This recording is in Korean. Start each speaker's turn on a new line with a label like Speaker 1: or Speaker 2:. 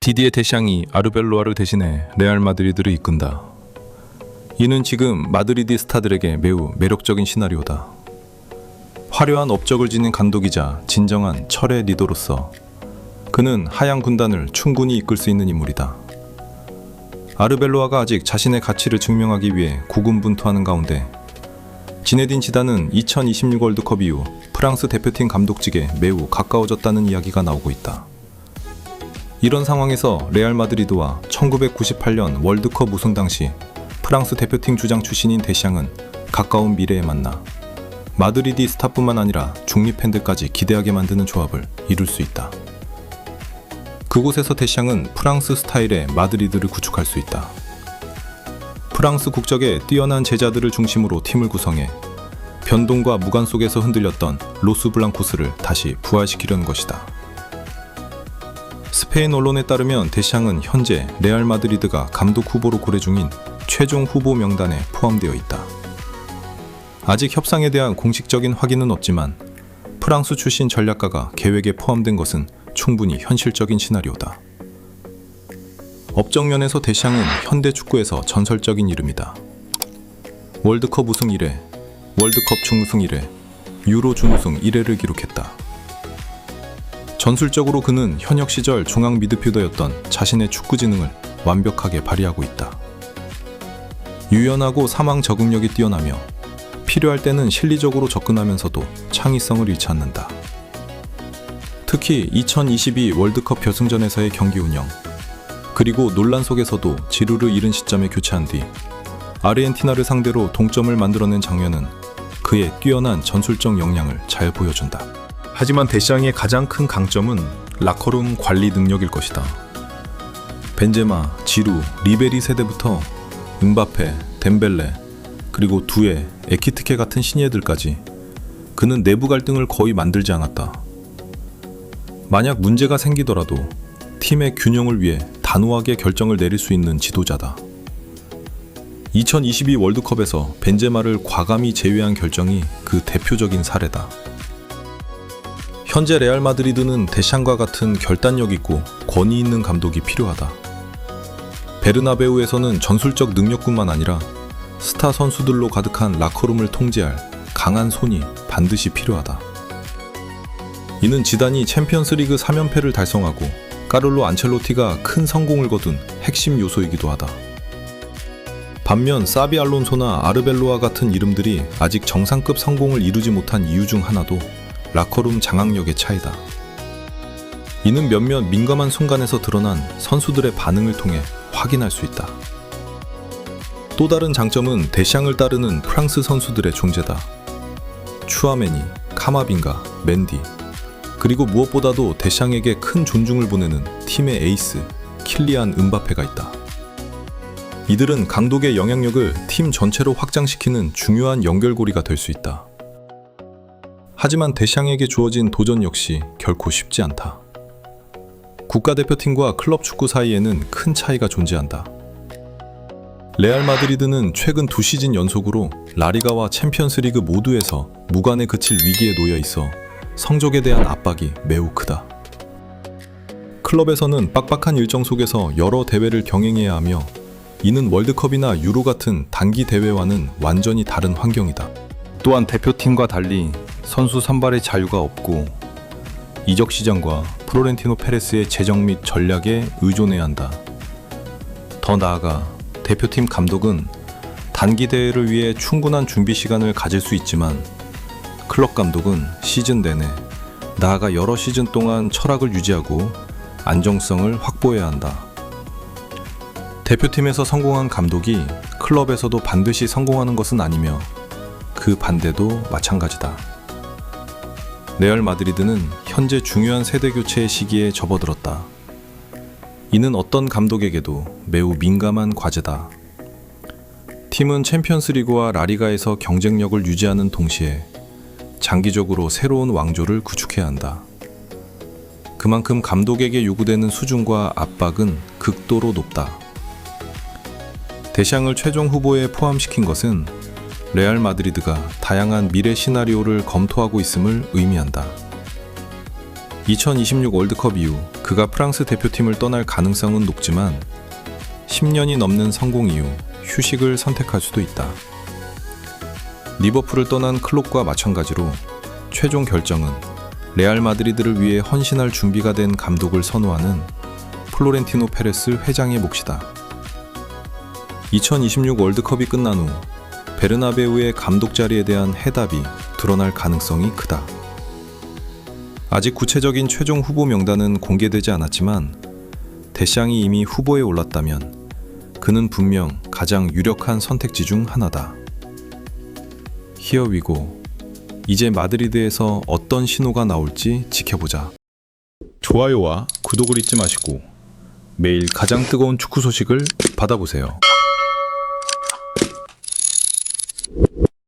Speaker 1: 디디에 데샹이 아르벨로아를 대신해 레알 마드리드를 이끈다. 이는 지금 마드리드 스타들에게 매우 매력적인 시나리오다. 화려한 업적을 지닌 감독이자 진정한 철의 리더로서 그는 하양 군단을 충분히 이끌 수 있는 인물이다. 아르벨로아가 아직 자신의 가치를 증명하기 위해 고군분투하는 가운데 지네딘 지단은 2026 월드컵 이후 프랑스 대표팀 감독직에 매우 가까워졌다는 이야기가 나오고 있다. 이런 상황에서 레알 마드리드와 1998년 월드컵 우승 당시 프랑스 대표팀 주장 출신인 데샹은 가까운 미래에 만나 마드리드 스타뿐만 아니라 중미 팬들까지 기대하게 만드는 조합을 이룰 수 있다. 그곳에서 데샹은 프랑스 스타일의 마드리드를 구축할 수 있다. 프랑스 국적의 뛰어난 제자들을 중심으로 팀을 구성해 변동과 무관 속에서 흔들렸던 로스 블랑코스를 다시 부활시키려는 것이다. 스페인 언론에 따르면 데샹은 현재 레알 마드리드가 감독 후보로 고려 중인 최종 후보 명단에 포함되어 있다. 아직 협상에 대한 공식적인 확인은 없지만 프랑스 출신 전략가가 계획에 포함된 것은 충분히 현실적인 시나리오다. 업적 면에서 데샹은 현대 축구에서 전설적인 이름이다. 월드컵 우승 1회, 월드컵 준우승 1회, 유로 준우승 1회를 기록했다. 전술적으로 그는 현역 시절 중앙 미드필더였던 자신의 축구 지능을 완벽하게 발휘하고 있다. 유연하고 사망 적응력이 뛰어나며 필요할 때는 실리적으로 접근하면서도 창의성을 잃지 않는다. 특히 2022 월드컵 결승전에서의 경기 운영, 그리고 논란 속에서도 지루를 잃은 시점에 교체한 뒤 아르헨티나를 상대로 동점을 만들어낸 장면은 그의 뛰어난 전술적 역량을 잘 보여준다. 하지만 데샹의 가장 큰 강점은 라커룸 관리 능력일 것이다. 벤제마, 지루, 리베리 세대부터 음바페, 덴벨레, 그리고 두에, 에키티케 같은 신예들까지 그는 내부 갈등을 거의 만들지 않았다. 만약 문제가 생기더라도 팀의 균형을 위해 단호하게 결정을 내릴 수 있는 지도자다. 2022 월드컵에서 벤제마를 과감히 제외한 결정이 그 대표적인 사례다. 현재 레알 마드리드는 데샹과 같은 결단력 있고 권위 있는 감독이 필요하다. 베르나베우에서는 전술적 능력뿐만 아니라 스타 선수들로 가득한 라커룸을 통제할 강한 손이 반드시 필요하다. 이는 지단이 챔피언스리그 3연패를 달성하고 까를로 안첼로티가 큰 성공을 거둔 핵심 요소이기도 하다. 반면 사비 알론소나 아르벨로아 같은 이름들이 아직 정상급 성공을 이루지 못한 이유 중 하나도 라커룸 장악력의 차이다. 이는 몇몇 민감한 순간에서 드러난 선수들의 반응을 통해 확인할 수 있다. 또 다른 장점은 데샹을 따르는 프랑스 선수들의 존재다. 추아메니, 카마빈가, 맨디, 그리고 무엇보다도 데샹에게 큰 존중을 보내는 팀의 에이스 킬리안 음바페가 있다. 이들은 감독의 영향력을 팀 전체로 확장시키는 중요한 연결고리가 될 수 있다. 하지만 데샹에게 주어진 도전 역시 결코 쉽지 않다. 국가대표팀과 클럽 축구 사이에는 큰 차이가 존재한다. 레알 마드리드는 최근 2시즌 연속으로 라리가와 챔피언스리그 모두에서 무관에 그칠 위기에 놓여 있어 성적에 대한 압박이 매우 크다. 클럽에서는 빡빡한 일정 속에서 여러 대회를 경행해야 하며 이는 월드컵이나 유로 같은 단기 대회와는 완전히 다른 환경이다. 또한 대표팀과 달리 선수 선발의 자유가 없고 이적 시장과 플로렌티노 페레스의 재정 및 전략에 의존해야 한다. 더 나아가 대표팀 감독은 단기 대회를 위해 충분한 준비 시간을 가질 수 있지만 클럽 감독은 시즌 내내, 나아가 여러 시즌 동안 철학을 유지하고 안정성을 확보해야 한다. 대표팀에서 성공한 감독이 클럽에서도 반드시 성공하는 것은 아니며 그 반대도 마찬가지다. 레알 마드리드는 현재 중요한 세대 교체의 시기에 접어들었다. 이는 어떤 감독에게도 매우 민감한 과제다. 팀은 챔피언스리그와 라리가에서 경쟁력을 유지하는 동시에 장기적으로 새로운 왕조를 구축해야 한다. 그만큼 감독에게 요구되는 수준과 압박은 극도로 높다. 데샹을 최종 후보에 포함시킨 것은 레알 마드리드가 다양한 미래 시나리오를 검토하고 있음을 의미한다. 2026 월드컵 이후 그가 프랑스 대표팀을 떠날 가능성은 높지만 10년이 넘는 성공 이후 휴식을 선택할 수도 있다. 리버풀을 떠난 클롭과 마찬가지로 최종 결정은 레알 마드리드를 위해 헌신할 준비가 된 감독을 선호하는 플로렌티노 페레스 회장의 몫이다. 2026 월드컵이 끝난 후 베르나베우의 감독 자리에 대한 해답이 드러날 가능성이 크다. 아직 구체적인 최종 후보 명단은 공개되지 않았지만 데샹이 이미 후보에 올랐다면 그는 분명 가장 유력한 선택지 중 하나다. Here we go. 이제 마드리드에서 어떤 신호가 나올지 지켜보자. 좋아요와 구독을 잊지 마시고 매일 가장 뜨거운 축구 소식을 받아보세요.